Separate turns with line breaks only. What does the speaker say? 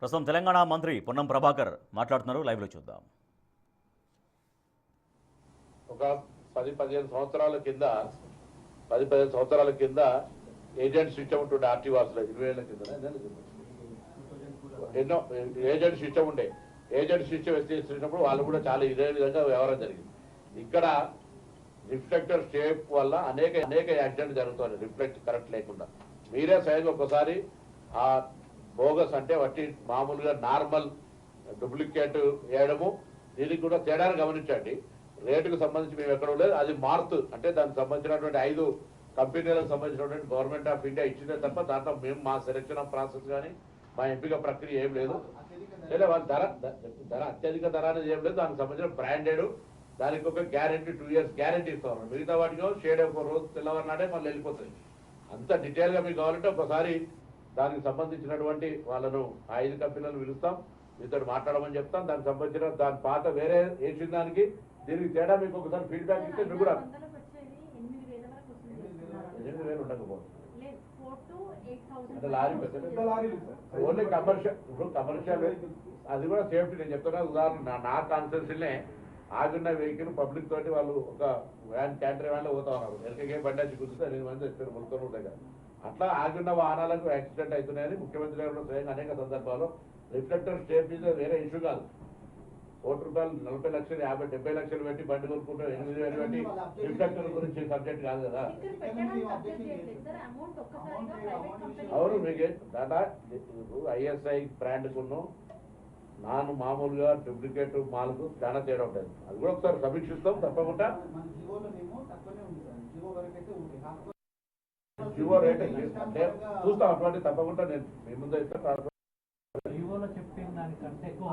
ప్రస్తుతం తెలంగాణ మంత్రి పొన్నం ప్రభాకర్ మాట్లాడుతున్నారు. లైవ్లో చూద్దాం.
ఒక 10-15 సంవత్సరాల కింద ఏజెంట్ సిస్టమ్ ఉంటుండే ఆర్టీ వాసులో 20 ఏళ్ల కింద ఎన్నో ఏజెంట్ సిస్టమ్ ఉండే. ఏజెంట్ సిస్టమ్ ఎత్తినప్పుడు వాళ్ళు కూడా చాలా ఇదే విధంగా వ్యవహారం జరిగింది. ఇక్కడ రిఫ్లెక్టర్ షేప్ వల్ల అనేక యాక్సిడెంట్ జరుగుతుంది. రిఫ్లెక్ట్ కరెక్ట్ లేకుండా మీరే స్వయంగా ఒకసారి ఆ బోగస్ అంటే వట్టి మామూలుగా నార్మల్ డూప్లికేట్ వేయడము దీనికి కూడా తేడాను గమనించండి. రేటుకు సంబంధించి మేము ఎక్కడ లేదు, అది మార్త్ అంటే దానికి సంబంధించినటువంటి 5 కంపెనీలకు సంబంధించినటువంటి గవర్నమెంట్ ఆఫ్ ఇండియా ఇచ్చిందే తప్ప దాంట్లో మేము మా సెలక్షన్ ఆఫ్ ప్రాసెస్ కానీ మా ఎంపిక ప్రక్రియ ఏం లేదు. లేదా వాళ్ళ ధర అత్యధిక ధర అనేది ఏం లేదు. దానికి సంబంధించిన బ్రాండెడ్ దానికి ఒక గ్యారంటీ 2 years గ్యారంటీ ఇస్తాం. మిగతా వాటికి షేడ్ ఒక రోజు తెల్లవారినాడే మళ్ళీ వెళ్ళిపోతుంది. అంత డీటెయిల్గా మీకు కావాలంటే ఒకసారి దానికి సంబంధించినటువంటి వాళ్ళను 5 కంపెనీలను పిలుస్తాం, మీతో మాట్లాడమని చెప్తాం. దానికి సంబంధించిన దాని పాత వేరే వేసిన దానికి దీనికి తేడా మీకు ఒకసారి ఫీడ్బ్యాక్ ఇస్తే మీకు కూడా 8,000 ఉండకపోతుంది. అంటే లారీ ఓన్లీ కమర్షియల్. ఇప్పుడు కమర్షియల్ అది కూడా సేఫ్టీ. నేను చెప్తున్నా ఉదాహరణ నా కాన్స్టిట్యూన్సీనే ఆగున్న వెహికల్ పబ్లిక్ తోటి వాళ్ళు ఒక వ్యాన్ క్యాంటర్ వ్యాన్లో పోతా ఉన్నారు. ఎల్కే బండి వచ్చి కూర్చుంటే 8 మంది వచ్చారు ములుకొని ఉంటాయి. అట్లా ఆగున్న వాహనాలకు యాక్సిడెంట్ అవుతున్నాయని ముఖ్యమంత్రి గారు స్వయంగా అనేక సందర్భాల్లో రిఫ్లెక్టర్ స్టేప్ మీద వేరే ఇష్యూ కాదు. ₹1 40 లక్షలు 50-70 లక్షలు పెట్టి బండి కొనుక్కుంటే 8,000 పెట్టి రిఫ్లెక్టర్ గురించి సబ్జెక్ట్ కాదు కదా. అవును, మీకు దాటా ISI బ్రాండ్కును నాన్ మామూలుగా డూప్లికేట్ మాల్కు చాలా తేడా ఉంటుంది. అది కూడా ఒకసారి సమీక్షిస్తాం తప్పకుండా. జివో రేట్ అంటే చూస్తాం అటువంటి తప్పకుండా నేను మీ ముందు ఇస్తాను.
చెప్పిన దానికంటే ఎక్కువ